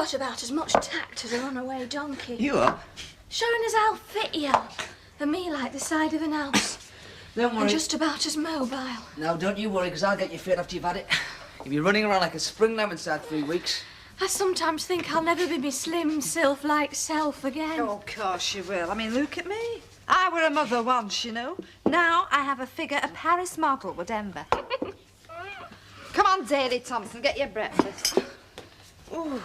got about as much tact as a runaway donkey. You are? Showing us how fit you are. And me like the side of an house. Don't worry. And just about as mobile. No, don't you worry, because I'll get you fit after you've had it. You'll be running around like a spring lamb inside 3 weeks. I sometimes think I'll never be me slim, sylph-like self again. Oh, of course you will. I mean, look at me. I were a mother once, you know. Now I have a figure a Paris model would envy. Come on, Daly Thompson, get your breakfast. Ooh.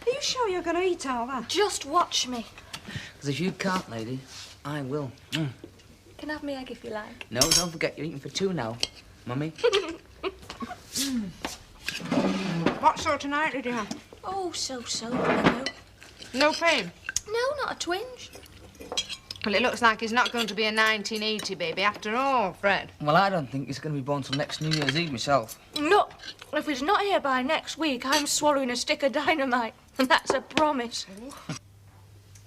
Are you sure you're going to eat all that? Just watch me. Because if you can't, lady, I will. You can have me egg if you like. No, don't forget, you're eating for 2 now, Mummy. What sort of night did you have? Oh, so-so, you know. No pain? No, not a twinge. Well, it looks like he's not going to be a 1980 baby after all, Fred. Well, I don't think he's going to be born till next New Year's Eve myself. Look, if he's not here by next week, I'm swallowing a stick of dynamite. And that's a promise.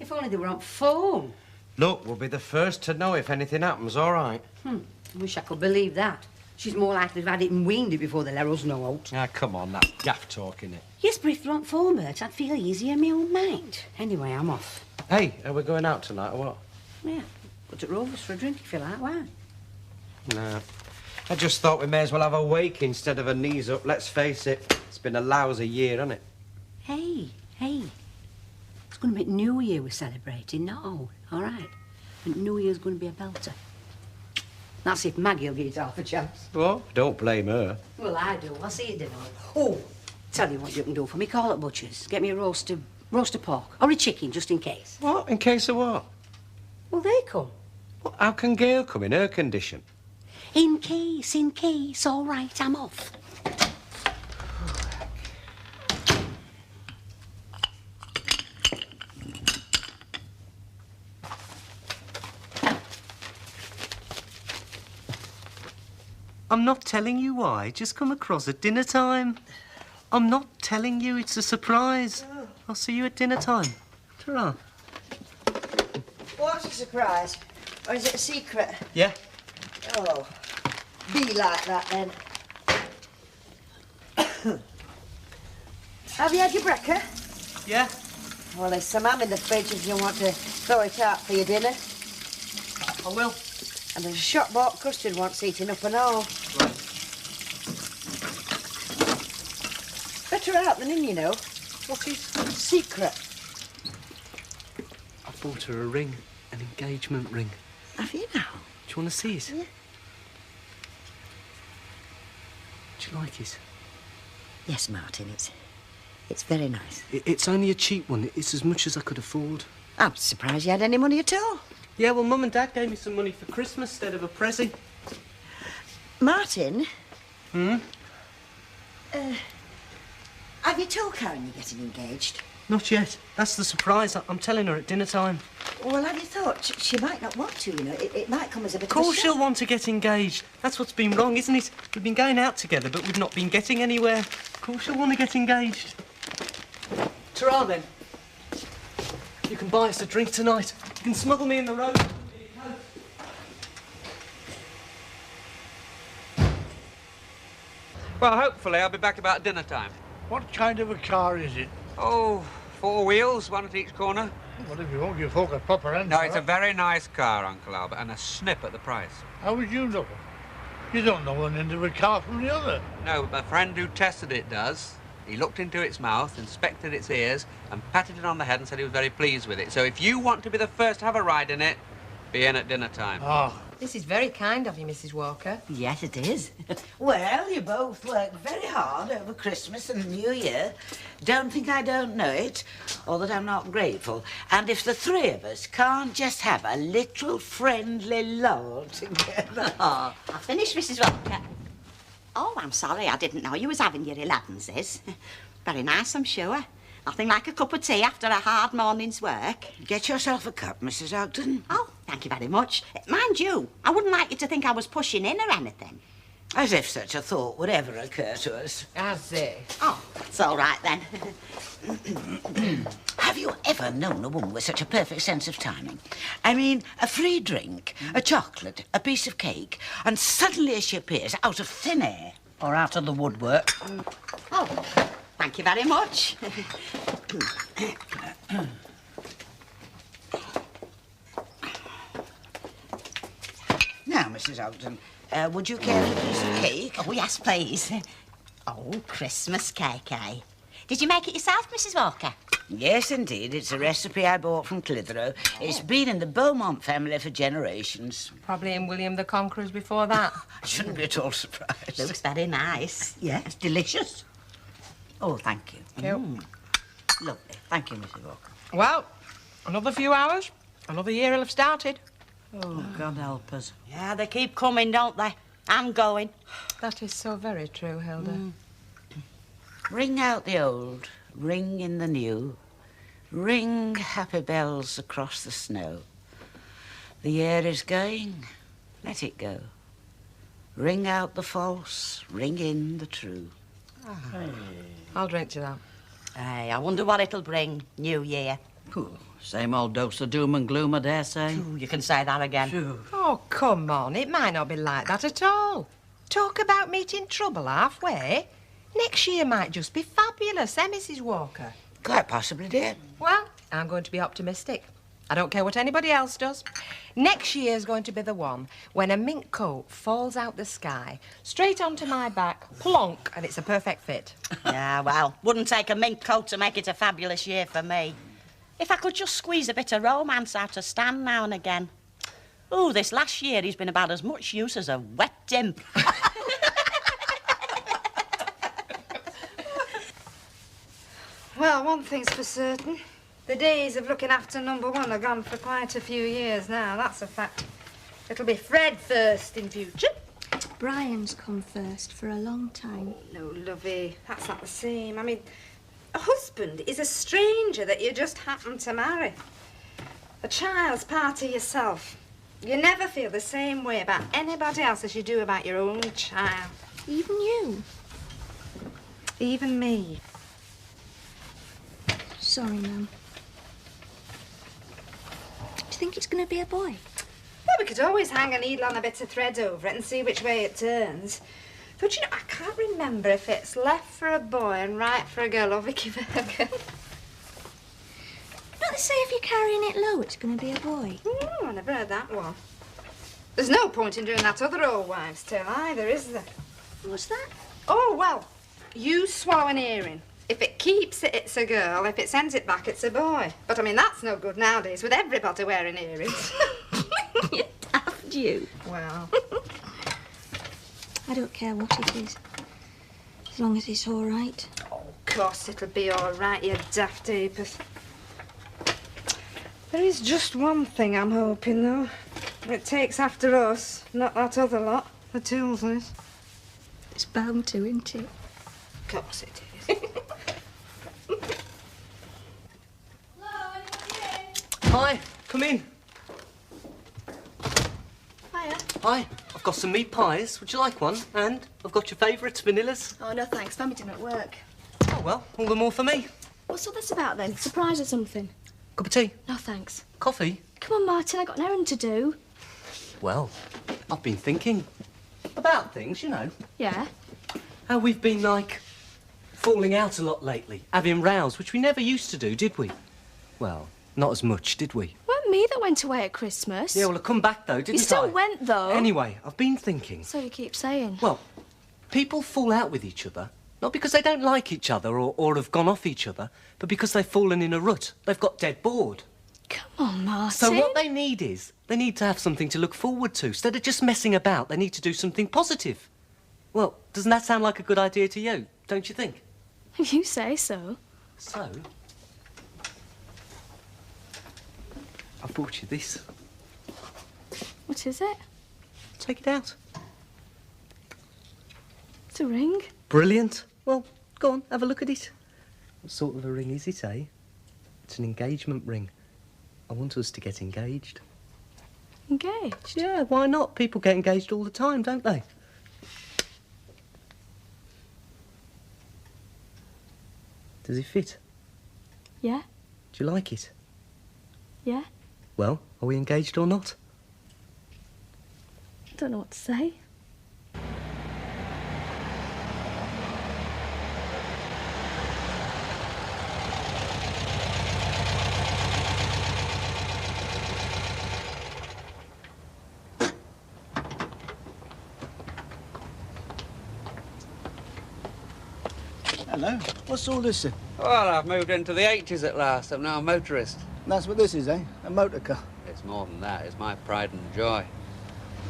If only they were on phone. Look, we'll be the first to know if anything happens, all right? I wish I could believe that. She's more likely to have had it and weaned it before they let us know out. Ah, come on, that's gaff talk, innit? Yes, but if they're on phone, Bert, I'd feel easier in my own mind. Anyway, I'm off. Hey, are we going out tonight or what? Yeah, go to Rovers for a drink if you like. Why? No. I just thought we may as well have a wake instead of a knees up. Let's face it, it's been a lousy year, hasn't it? Hey. It's going to be New Year we're celebrating, not old, all right? And New Year's going to be a belter. That's if Maggie'll get half a chance. Well, don't blame her. Well, I do. I'll see you dinner. Oh, tell you what you can do for me. Call at Butcher's. Get me a roast of pork or a chicken, just in case. What? In case of what? Well, they come. Well, how can Gail come in her condition? In case. All right, I'm off. I'm not telling you why. Just come across at dinner time. I'm not telling you. It's a surprise. I'll see you at dinner time. Ta-ra. What's a surprise? Or is it a secret? Yeah? Oh, be like that then. Have you had your breakfast? Yeah? Well, there's some ham in the fridge if you want to throw it out for your dinner. I will. And there's a shop-bought custard wants eating up and all. Right. Better out than in, you know. What is? Secret. I bought her a ring, an engagement ring. Have you now? Do you want to see it? Yeah. Do you like it? Yes, Martin, it's very nice. It's only a cheap one. It's as much as I could afford. I'm surprised you had any money at all. Yeah, well, Mum and Dad gave me some money for Christmas instead of a present. Martin? Hmm? Have you told Karen you're getting engaged? Not yet. That's the surprise. I'm telling her at dinner time. Well, have you thought? She might not want to, you know. It might come as a bit Of course of a she'll shock. want to get engaged. That's what's been wrong, isn't it? We've been going out together, but we've not been getting anywhere. Of course she'll want to get engaged. Ta-ra, then. You can buy us a drink tonight. You can smuggle me in the road. Well, hopefully I'll be back about dinner time. What kind of a car is it? Oh, 4 wheels, one at each corner. Well, if you won't give folk a proper answer... No, it's a very nice car, Uncle Albert, and a snip at the price. How would you know? You don't know one end of a car from the other. No, but my friend who tested it does. He looked into its mouth, inspected its ears, and patted it on the head and said he was very pleased with it. So if you want to be the first to have a ride in it, be in at dinner time. Ah. This is very kind of you, Mrs. Walker. Yes, it is. Well, you both worked very hard over Christmas and New Year. Don't think I don't know it, or that I'm not grateful. And if the 3 of us can't just have a little friendly lull together... I finished, Mrs. Walker. Oh, I'm sorry. I didn't know you was having your 11s. Very nice, I'm sure. Nothing like a cup of tea after a hard morning's work. Get yourself a cup, Mrs. Ogden. Oh, thank you very much. Mind you, I wouldn't like you to think I was pushing in or anything. As if such a thought would ever occur to us. As if. Oh, that's all right then. Have you ever known a woman with such a perfect sense of timing? I mean, a free drink, a chocolate, a piece of cake, and suddenly she appears out of thin air. Or out of the woodwork. Oh, Thank you very much. Now, Mrs. Ogden, would you care for a piece of cake? Oh, yes, please. Oh, Christmas cake, eh? Did you make it yourself, Mrs. Walker? Yes, indeed. It's a recipe I bought from Clitheroe. It's been in the Beaumont family for generations. Probably in William the Conqueror's before that. I shouldn't be at all surprised. Looks very nice. Yes, delicious. Oh, thank you. Cute. Lovely. Thank you, Mrs. Walker. Well, another few hours, another year will have started. Oh, God help us. Yeah, they keep coming, don't they? I'm going. That is so very true, Hilda. Ring out the old, ring in the new. Ring happy bells across the snow. The year is going, let it go. Ring out the false, ring in the true. I'll drink to that. Hey, I wonder what it'll bring, New Year. Ooh, same old dose of doom and gloom, I dare say. Ooh, you can say that again. Phew. Oh, come on. It might not be like that at all. Talk about meeting trouble halfway. Next year might just be fabulous, eh, Mrs. Walker? Quite possibly, dear. Well, I'm going to be optimistic. I don't care what anybody else does. Next year's going to be the one when a mink coat falls out the sky, straight onto my back, plonk, and it's a perfect fit. Yeah, well, wouldn't take a mink coat to make it a fabulous year for me. If I could just squeeze a bit of romance out of Stan now and again. Ooh, this last year he's been about as much use as a wet dimp. Well, one thing's for certain. The days of looking after number one are gone for quite a few years now, that's a fact. It'll be Fred first in future. Brian's come first for a long time. No, lovey, that's not the same. I mean, a husband is a stranger that you just happen to marry. A child's part of yourself. You never feel the same way about anybody else as you do about your own child. Even you? Even me. Sorry, Mum. Do you think it's going to be a boy? Well, we could always hang a needle on a bit of thread over it and see which way it turns. But, you know, I can't remember if it's left for a boy and right for a girl or Vicky Virgo. Don't they say if you're carrying it low, it's going to be a boy? I never heard that one. There's no point in doing that other old wives' tale either, is there? What's that? Oh, well, you swallow an earring. If it keeps it, it's a girl. If it sends it back, it's a boy. But, I mean, that's no good nowadays with everybody wearing earrings. You daft you. Well. I don't care what it is. As long as it's all right. Oh, of course it'll be all right, you daft apers. There is just one thing I'm hoping, though. It takes after us, not that other lot, the Tilsleys. It's bound to, isn't it? Of course it is. Hi, come in. Hiya. Hi, I've got some meat pies. Would you like one? And I've got your favourites, vanillas. Oh, no thanks. Mummy didn't at work. Oh, well, all the more for me. What's all this about then? Surprise or something? Cup of tea? No thanks. Coffee? Come on, Martin, I've got an errand to do. Well, I've been thinking about things, you know. Yeah? How we've been, like, falling out a lot lately. Having rows, which we never used to do, did we? Well, not as much, did we? Weren't me that went away at Christmas. Yeah, well, I come back, though, didn't I? You still went, though. Anyway, I've been thinking. So you keep saying. Well, people fall out with each other, not because they don't like each other or have gone off each other, but because they've fallen in a rut. They've got dead bored. Come on, Martin. So what they need is, they need to have something to look forward to. Instead of just messing about, they need to do something positive. Well, doesn't that sound like a good idea to you, don't you think? You say so. So, I brought you this. What is it? Take it out. It's a ring. Brilliant. Well, go on, have a look at it. What sort of a ring is it, eh? It's an engagement ring. I want us to get engaged. Engaged? Yeah, why not? People get engaged all the time, don't they? Does it fit? Yeah? Do you like it? Yeah? Well, are we engaged or not? I don't know what to say. Hello. What's all this then? Well, I've moved into the 80s at last. I'm now a motorist. That's what this is, eh? A motor car. It's more than that. It's my pride and joy.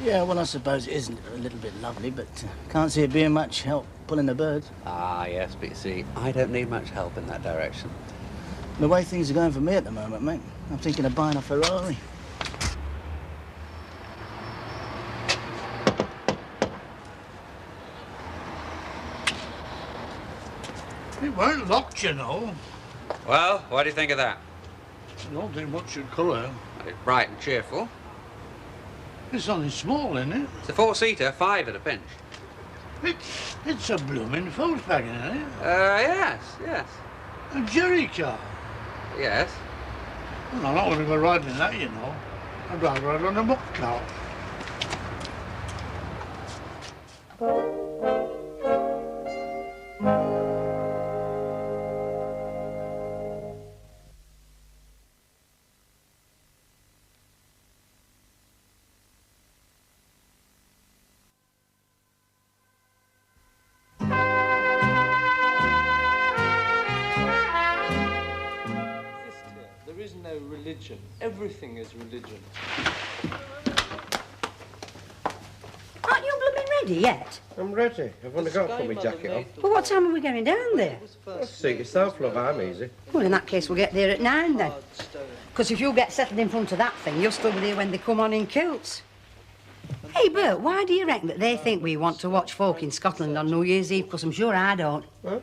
Yeah, well, I suppose it isn't a little bit lovely, but can't see it being much help pulling the birds. Ah, yes, but you see, I don't need much help in that direction. The way things are going for me at the moment, mate, I'm thinking of buying a Ferrari. It weren't locked, you know. Well, what do you think of that? I don't think much of colour. It's bright and cheerful. It's only small, isn't it? It's a four-seater, 5 at a pinch. It's a blooming Volkswagen, isn't it? Yes, yes. A jerry car. Yes. Well, I'm not going to go riding in that, you know. I'd rather ride on a muck car. There is no religion. Everything is religion. Aren't you blooming ready yet? I'm ready. I've only got to put my jacket on. Well, what time are we going down there? Well, suit yourself, love. I'm easy. Well, in that case, we'll get there at 9 then. Because if you get settled in front of that thing, you'll still be there when they come on in kilts. Hey, Bert, why do you reckon that they think we want to watch folk in Scotland on New Year's Eve? Because I'm sure I don't. Huh?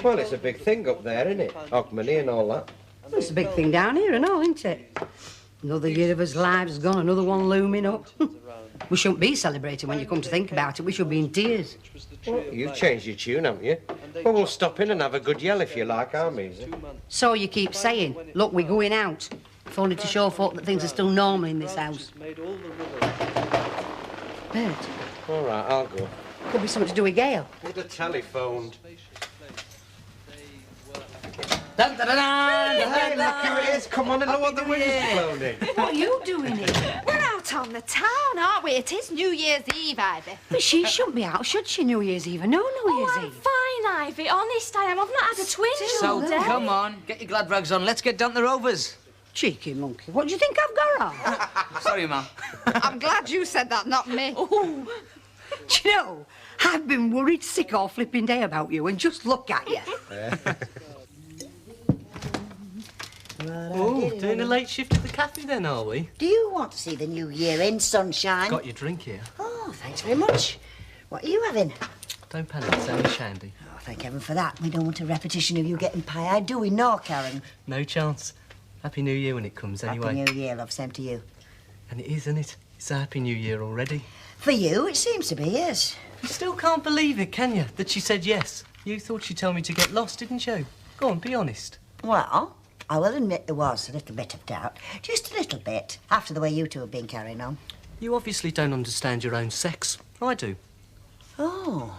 Well, it's a big thing up there, isn't it? Hogmanay and all that. Well, it's a big thing down here and all, isn't it? Another year of his lives gone, another one looming up. We shouldn't be celebrating when you come to think about it. We should be in tears. Well, you've changed your tune, haven't you? Well, we'll stop in and have a good yell if you like, I'm easy. So you keep saying, look, we're going out. If only to show folk that things are still normal in this house. Bert. All right, I'll go. Could be something to do with Gail. Would have telephoned. Dun, dun, dun, dun, Hey, look who it is. Come on and look what the wind's blown in. What are you doing here? We're out on the town, aren't we? It is New Year's Eve, Ivy. But she shouldn't be out, should she, New Year's Eve? No New Year's I'm Eve. fine, Ivy. Honest, I am. I've not had a twinge all So, day. come on, get your glad rags on. Let's get down to the Rovers. Cheeky monkey. What do you think I've got on? Sorry, Mum. I'm glad you said that, not me. Oh, do you know, I've been worried sick all flipping day about you, and just look at you. Oh, doing a late shift at the cafe then, are we? Do you want to see the new year in, sunshine? Got your drink here. Oh, thanks very much. What are you having? Don't panic, it's only shandy. Oh, thank heaven for that. We don't want a repetition of you getting pie-eyed, do we? No, Karen. No chance. Happy New Year when it comes, anyway. Happy New Year, love. Same to you. And it is, isn't it? It's a Happy New Year already. For you, it seems to be, yes. You still can't believe it, can you? That she said yes. You thought she'd tell me to get lost, didn't you? Go on, be honest. Well, I will admit there was a little bit of doubt. Just a little bit, after the way you two have been carrying on. You obviously don't understand your own sex. I do. Oh.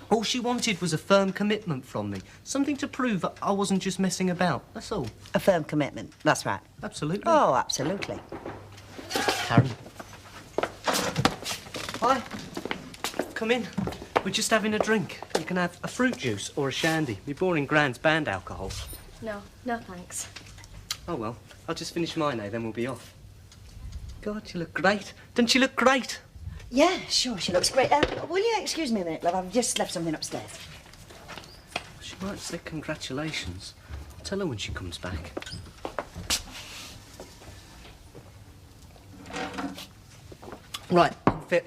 All she wanted was a firm commitment from me. Something to prove that I wasn't just messing about. That's all. A firm commitment, that's right. Absolutely. Oh, absolutely. Karen. Hi. Come in. We're just having a drink. You can have a fruit juice or a shandy. Me boring grand's banned alcohol. No, no thanks. Oh, well, I'll just finish mine, then we'll be off. God, you look great. Doesn't she look great? Yeah, sure, she looks great. Will you excuse me a minute, love? I've just left something upstairs. She might say congratulations. I'll tell her when she comes back. Right, I'm fit.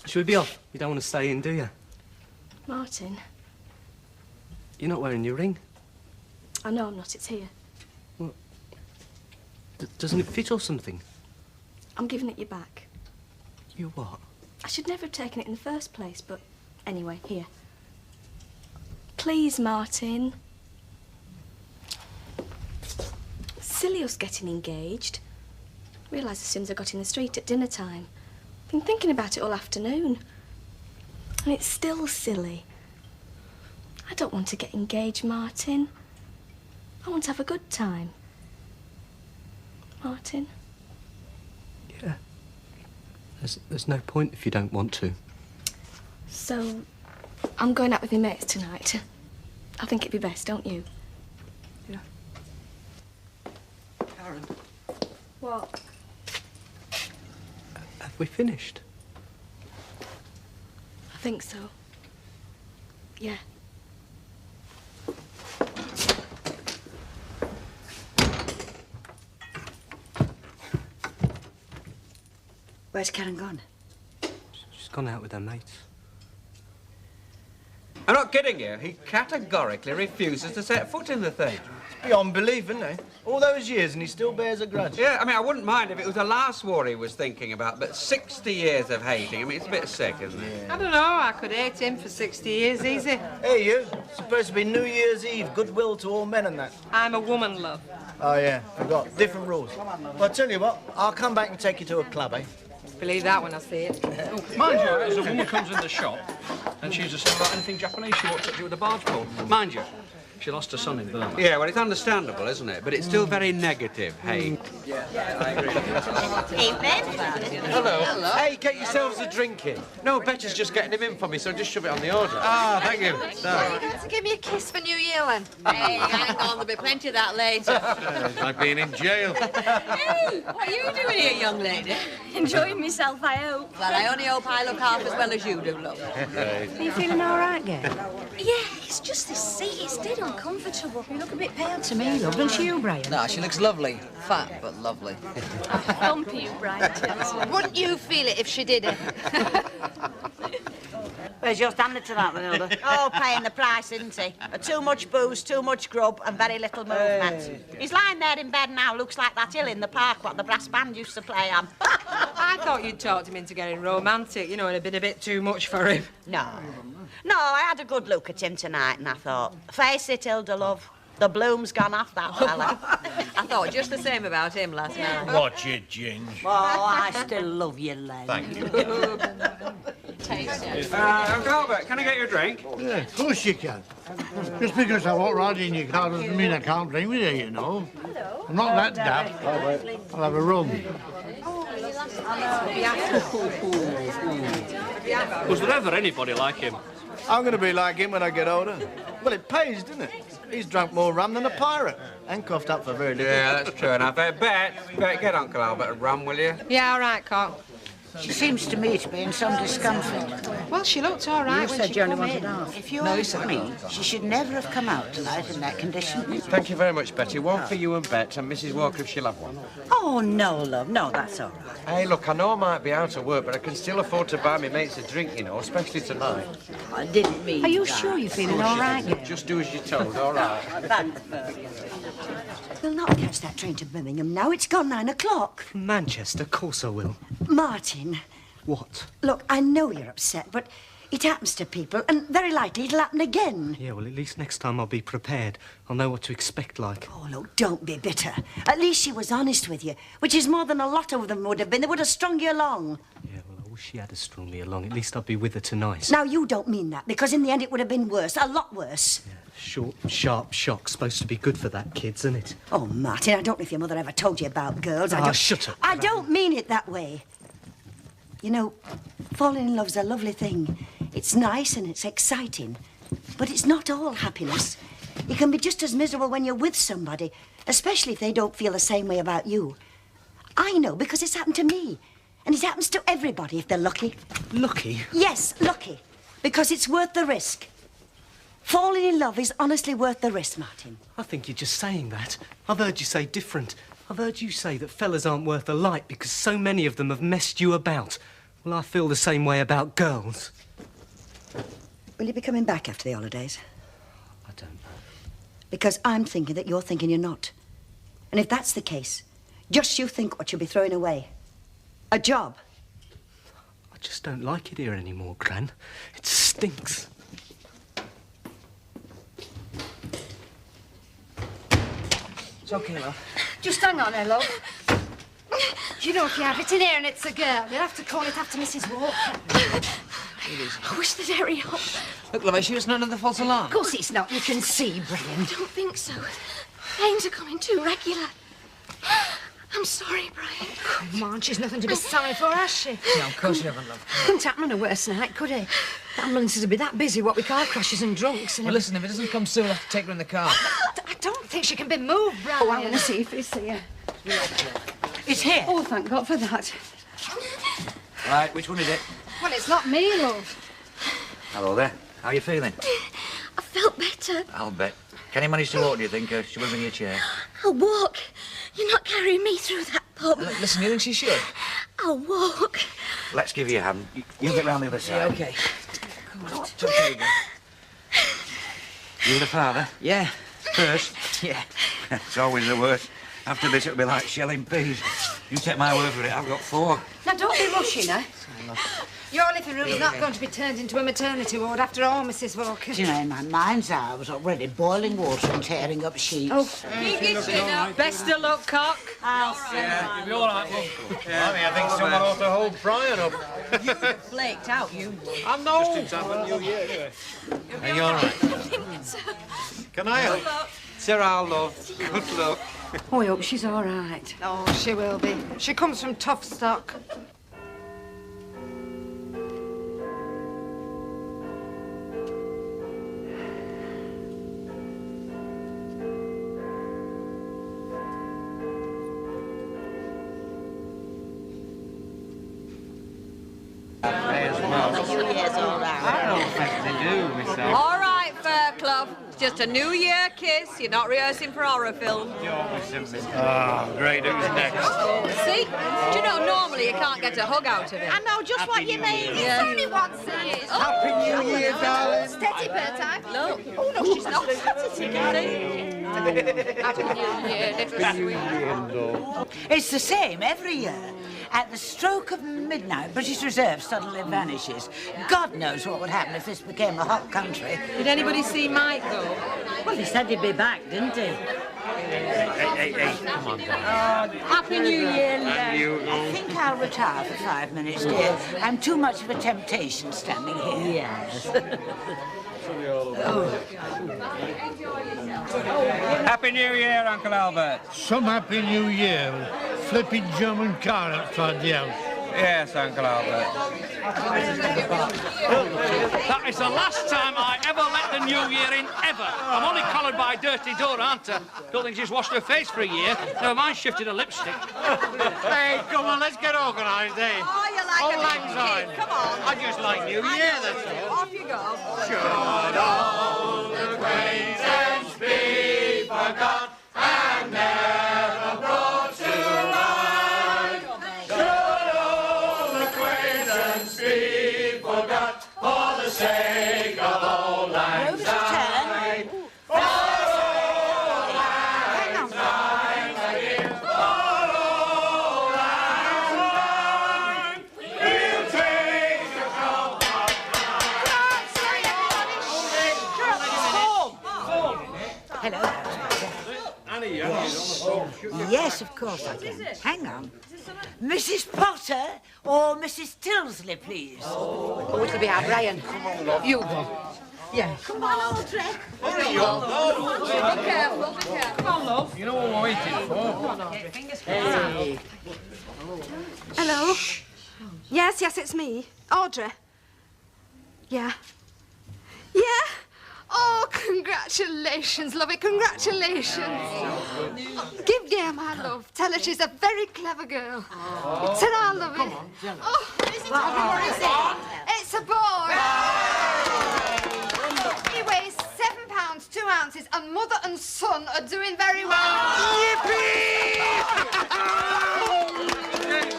Should we be off? You don't want to stay in, do you? Martin, You're not wearing your ring. I know I'm not. It's here. Doesn't it fit or something? I'm giving it you back. You what? I should never have taken it in the first place, but anyway, here. Please, Martin. Silly us getting engaged. Realised as soon as I got in the street at dinner time. Been thinking about it all afternoon. And it's still silly. I don't want to get engaged, Martin. I want to have a good time. Martin? Yeah. There's no point if you don't want to. So, I'm going out with my mates tonight. I think it'd be best, don't you? Yeah. Karen, What? have we finished? I think so. Yeah. Where's Karen gone? She's gone out with her mates. I'm not kidding you. He categorically refuses to set foot in the thing. It's beyond belief, isn't it? All those years and he still bears a grudge. Yeah, I mean, I wouldn't mind if it was the last war he was thinking about, but 60 years of hating, I mean, it's a bit sick, isn't it? I don't know, I could hate him for 60 years easy. Hey, you. It's supposed to be New Year's Eve, goodwill to all men and that. I'm a woman, love. Oh, yeah, forgot. Different rules. Well, I'll tell you what, I'll come back and take you to a club, eh? Believe that when I see it. Mind you, as a woman comes in the shop and she's to say about anything Japanese, she walks up to you with a barge pole. Mind you, she lost her son in Burma. Yeah, well, it's understandable, isn't it? But it's still very negative, hey? Yeah, I agree. Evening. Hello. Hey, get yourselves a drink in. No, Betty's just getting him in for me, so just shove it on the order. Ah, thank you. Sorry. You got to give me a kiss for New Year, then. Hey, hang on, there'll be plenty of that later. It's like being in jail. Hey, what are you doing here, young lady? Enjoying myself, I hope. Well, I only hope I look half as well as you do, love. Are you feeling all right, Gail? Yeah, it's just this seat. It's dead uncomfortable. You look a bit pale to me, love, don't you, Brian? No, she looks lovely. Fat, but lovely. Bumpy, you, Brian. Wouldn't you feel it if she did it? Where's your standard to that, Renilda? Oh, paying the price, isn't he? Too much booze, too much grub, and very little movement. He's lying there in bed now, looks like that hill in the park what the brass band used to play on. I thought you'd talked him into getting romantic, you know, it'd been a bit too much for him. No. No, I had a good look at him tonight, and I thought, face it, Hilda, love. The bloom's gone off that fella. I thought just the same about him last night. Watch it, Ginge. Oh, I still love you, lad. Thank you. Uncle Albert, can I get you a drink? Yeah, of course you can. Just because I won't ride in your car doesn't mean I can't drink with you, you know. I'm not that daft. I'll have a rum. Was there ever anybody like him? I'm going to be like him when I get older. Well, it pays, doesn't it? He's drunk more rum than a pirate and coughed up for very little. Yeah, that's true enough. Bet, get Uncle Albert a rum, will you? Yeah, all right, Cock. She seems to me to be in some discomfort. Well, she looked all right when she come in. If you ask me, she should never have come out tonight in that condition. Thank you very much, Betty. One for you and Bet, and Mrs. Walker if she'll have one. Oh, no, love. No, that's all right. Hey, look, I know I might be out of work, but I can still afford to buy me mates a drink, you know, especially tonight. I didn't mean Are you that. sure you're feeling all right, Gail? Just do as you're told, all right? Thanks, Bert. We'll not catch that train to Birmingham now. It's gone 9 o'clock. From Manchester, of course I will. Martin, What? look, I know you're upset, but it happens to people, and very likely it'll happen again. Yeah, well, at least next time I'll be prepared. I'll know what to expect like. Oh, look, don't be bitter. At least she was honest with you, which is more than a lot of them would have been. They would have strung you along. Yeah, well, I wish she had strung me along. At least I'd be with her tonight. Now, you don't mean that, because in the end it would have been worse, a lot worse. Short, sharp shock. Supposed to be good for that kid, isn't it? Oh, Martin, I don't know if your mother ever told you about girls. I Ah, don't... shut up. I don't mean it that way. You know, falling in love's a lovely thing. It's nice and it's exciting. But it's not all happiness. You can be just as miserable when you're with somebody, especially if they don't feel the same way about you. I know, because it's happened to me. And it happens to everybody if they're lucky. Lucky? Yes, lucky. Because it's worth the risk. Falling in love is honestly worth the risk, Martin. I think you're just saying that. I've heard you say different. I've heard you say that fellas aren't worth a light because so many of them have messed you about. Well, I feel the same way about girls. Will you be coming back after the holidays? I don't know. Because I'm thinking that you're thinking you're not. And if that's the case, just you think what you'll be throwing away. A job. I just don't like it here anymore, Gran. It stinks. It's okay, love. Just hang on, hello. You know, if you have it in here and it's a girl, you'll have to call it after Mrs. Walker. It is. I wish they'd hurry up. Look, love, it's not another false alarm. Of course it's not. You can see, Brian. I don't think so. Pains are coming too regular. I'm sorry, Brian. Come on, she's nothing to be sorry for, has she? No, of course you haven't, love. Couldn't happen on a worse night, could it? The ambulances would be that busy, what with car crashes and drunks. And Well, listen, if it doesn't come soon, we'll have to take her in the car. I don't think she can be moved, Brian. Oh, I want to see if it's here. It's here. Oh, thank God for that. Right, which one is it? Well, it's not me, love. Hello there. How are you feeling? I felt better. I'll bet. Can you manage to walk, do you think? She will bring you a chair. I'll walk. You're not carrying me through that pub. Listen, you think she should? I'll walk. Let's give you a hand. You get round the other side. Yeah, OK. There you go. You the father? Yeah. First? Yeah. It's always the worst. After this, it'll be like shelling peas. You take my word for it, I've got 4. Now, don't be rushing her. Your living room's not going to be turned into a maternity ward after all, Mrs. Walker. Do you know, in my mind's eye, I was already boiling water and tearing up sheets. Oh, Best of luck, cock. Yeah, you'll be all right, love. I think someone ought to hold Brian up. You flaked out, you. I know. Just in time for New Year, anyway. Are you all right? Can I help? Ta-ra, love. Good luck. Oh, I hope she's all right. Oh, she will be. She comes from tough stock. I don't think they do, myself. All right, Fair Club. It's just a New Year kiss. You're not rehearsing for horror film. Ah, great. Who's next? See? Do you know, normally you can't get a hug out of him. I know just what you mean. Yeah. Only once a year. Happy New Year, darling. Steady, Bert, I've Look. Oh, no, she's not. That's it again. Happy New Year, little sweet. It's the same every year. At the stroke of midnight, British Reserve suddenly vanishes. God knows what would happen if this became a hot country. Did anybody see Mike, though? Well, he said he'd be back, didn't he? Hey, come on, darling. Happy New Year, And you. I think I'll retire for 5 minutes, dear. I'm too much of a temptation standing here. Yes. Happy New Year, Uncle Albert. Some Happy New Year. Flipping German car outside the house. Yes, Uncle Albert. That is the last time I ever let the New Year in, ever. I'm only collared by a dirty door, aren't I? Don't think she's washed her face for a year. Never mind shifted her lipstick. Hey, come on, let's get organised, eh? Oh, you like Old a Lang big Syne. kid. Come on. I just like New Year, that's all. Off you go. Should old acquaintance be forgot and never brought to light? Should old acquaintance be forgot for the sake of old Lang Syne? For old Lang Syne again, for old Lang Syne, we'll take the cup of Hello. Yes, of course I can. Hang on. Mrs. Potter or Mrs. Tilsley, please. Oh, it'll be our Brian. You go. Yeah. Come on, Audrey. Hurry up. Be careful, be careful. Come on, love. You know what we're waiting for. Come on, Audrey. Fingers crossed. Hello? Yes, it's me. Audrey. Yeah. Yeah? Oh, congratulations, lovey, congratulations. Give Gail my love. Tell her she's a very clever girl. Ta-ra, lovey. Come on, tell her. Oh, what is it? It's a boy. He weighs 7 pounds, 2 ounces, and mother and son are doing very well.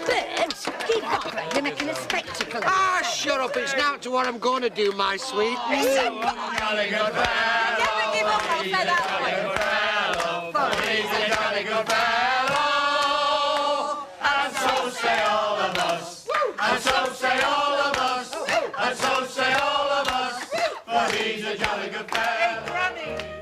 Bert, keep that right. You're making a spectacle of it. Ah, shut up. It's now to what I'm going to do, my sweet. It's a jolly good fellow. Never give up on that way. He's a jolly good fellow. And so say all of us. And so say all of us. And so say all of us. For he's a jolly good fellow.